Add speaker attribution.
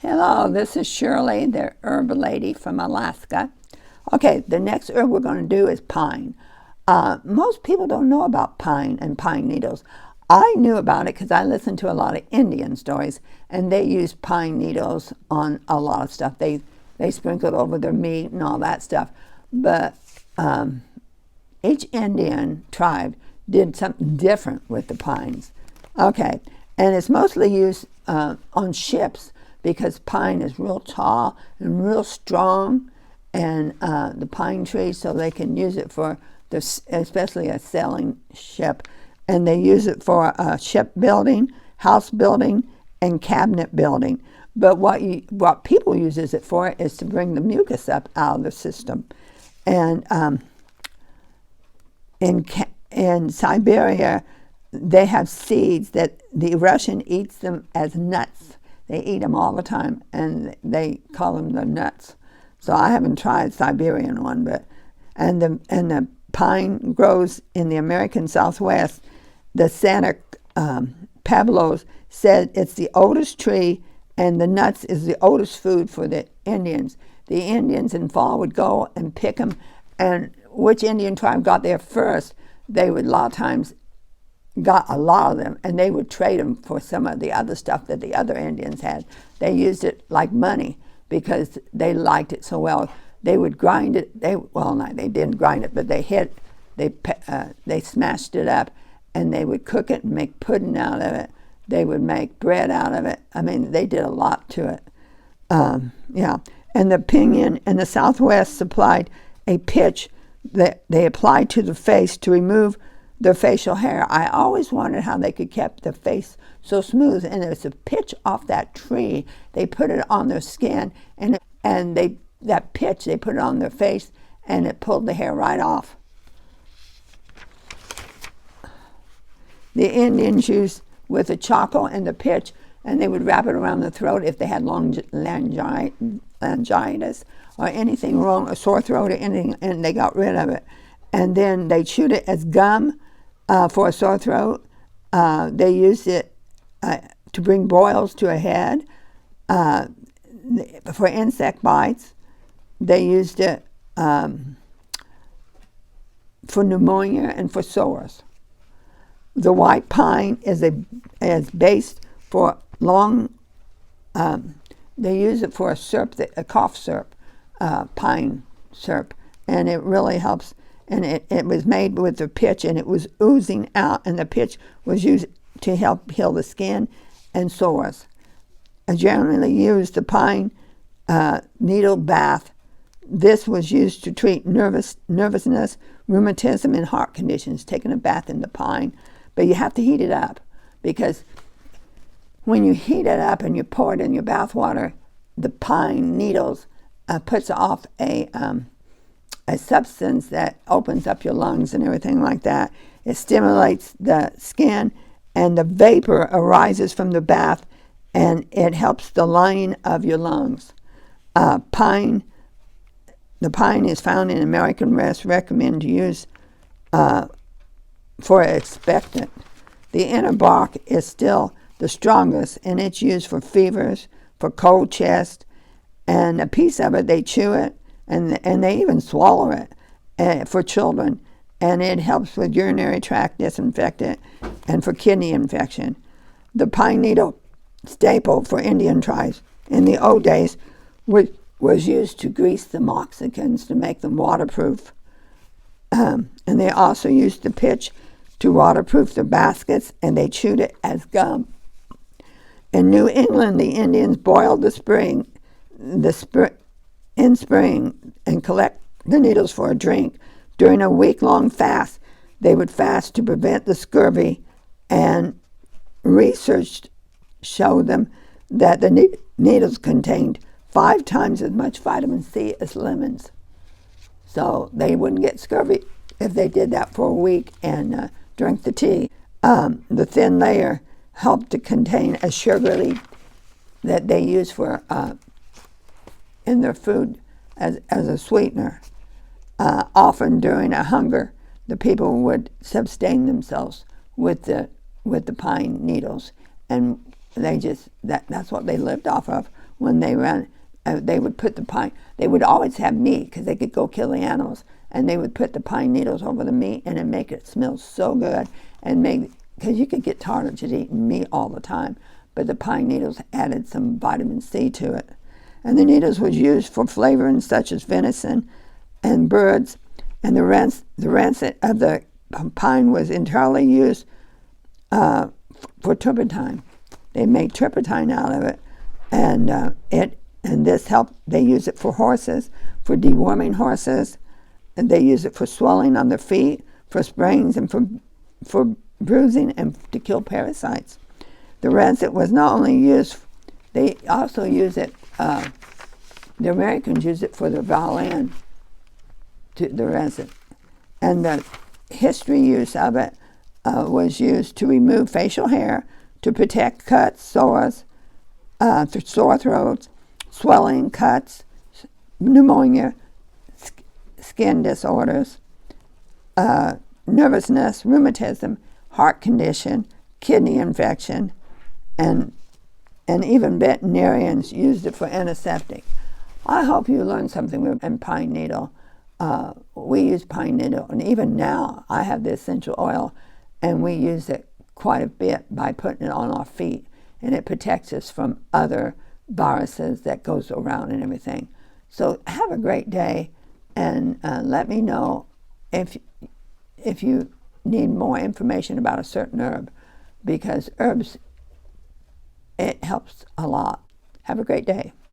Speaker 1: Hello, this is Shirley, the herb lady from Alaska. Okay, the next herb we're going to do is pine. Most people don't know about pine and pine needles. I knew about it because I listened to a lot of Indian stories, and they use pine needles on a lot of stuff. They sprinkled over their meat and all that stuff. But each Indian tribe did something different with the pines. Okay, and it's mostly used on ships because pine is real tall and real strong, and the pine tree, so they can use it for especially a sailing ship, and they use it for ship building, house building, and cabinet building. But what people uses it for is to bring the mucus up out of the system. And in Siberia, they have seeds that the Russian eats them as nuts. They eat them all the time, and they call them the nuts. So I haven't tried Siberian one, but and the pine grows in the American Southwest. The Santa Pablos said it's the oldest tree, and the nuts is the oldest food for the Indians. The Indians in fall would go and pick them, and which Indian tribe got there first, they would a lot of times got a lot of them, and they would trade them for some of the other stuff that the other Indians had. They used it like money because they liked it so well. They would grind it. They didn't grind it, but they smashed it up, and they would cook it and make pudding out of it. They would make bread out of it. I mean, they did a lot to it. Yeah, and the pinyon in the Southwest supplied a pitch that they applied to the face to remove their facial hair. I always wondered how they could keep the face so smooth, and it's a pitch off that tree. They put it on their skin, and that pitch they put it on their face, and it pulled the hair right off. The Indians used with the charcoal and the pitch, and they would wrap it around the throat if they had laryngitis or anything wrong, a sore throat or anything, and they got rid of it. And then they chewed it as gum for a sore throat. They used it to bring boils to a head. For insect bites, they used it for pneumonia and for sores. The white pine is based for long. They use it for a syrup, a cough syrup, pine syrup, and it really helps. And it was made with the pitch, and it was oozing out, and the pitch was used to help heal the skin and sores. I generally use the pine needle bath. This was used to treat nervousness, rheumatism, and heart conditions, taking a bath in the pine. But you have to heat it up, because when you heat it up and you pour it in your bath water, the pine needles puts off a substance that opens up your lungs and everything like that. It stimulates the skin, and the vapor arises from the bath, and it helps the lining of your lungs. The pine is found in American Rest, recommend to use for expectant. The inner bark is still the strongest, and it's used for fevers, for cold chest, and a piece of it, they chew it, and they even swallow it for children, and it helps with urinary tract disinfectant and for kidney infection. The pine needle staple for Indian tribes in the old days was used to grease the moccasins to make them waterproof, and they also used the pitch to waterproof the baskets, and they chewed it as gum. In New England, the Indians boiled in spring and collect the needles for a drink. During a week-long fast, they would fast to prevent the scurvy, and research showed them that the needles contained 5 times as much vitamin C as lemons. So they wouldn't get scurvy if they did that for a week and drank the tea. The thin layer helped to contain a sugar leaf that they use for in their food as a sweetener. Often during a hunger, the people would sustain themselves with the pine needles, and they just that's what they lived off of when they ran. They would put the pine. They would always have meat because they could go kill the animals, and they would put the pine needles over the meat and it make it smell so good, and make, because you could get tired of just eating meat all the time, but the pine needles added some vitamin C to it. And the needles was used for flavoring such as venison and birds, and the rancid of the pine was entirely used for turpentine. They made turpentine out of it, and this helped. They use it for horses, for deworming horses, and they use it for swelling on their feet, for sprains, and for bruising, and to kill parasites. The rancid was not only used; they also use it. The Americans use it for the violin, to the rancid, and the history use of it was used to remove facial hair, to protect cuts, sores, sore throats, swelling, cuts, pneumonia, skin disorders, nervousness, rheumatism, heart condition, kidney infection, and even veterinarians used it for antiseptic. I hope you learned something with pine needle. We use pine needle, and even now I have the essential oil, and we use it quite a bit by putting it on our feet, and it protects us from other viruses that goes around and everything. So have a great day, and let me know if you need more information about a certain herb, because herbs, it helps a lot. Have a great day.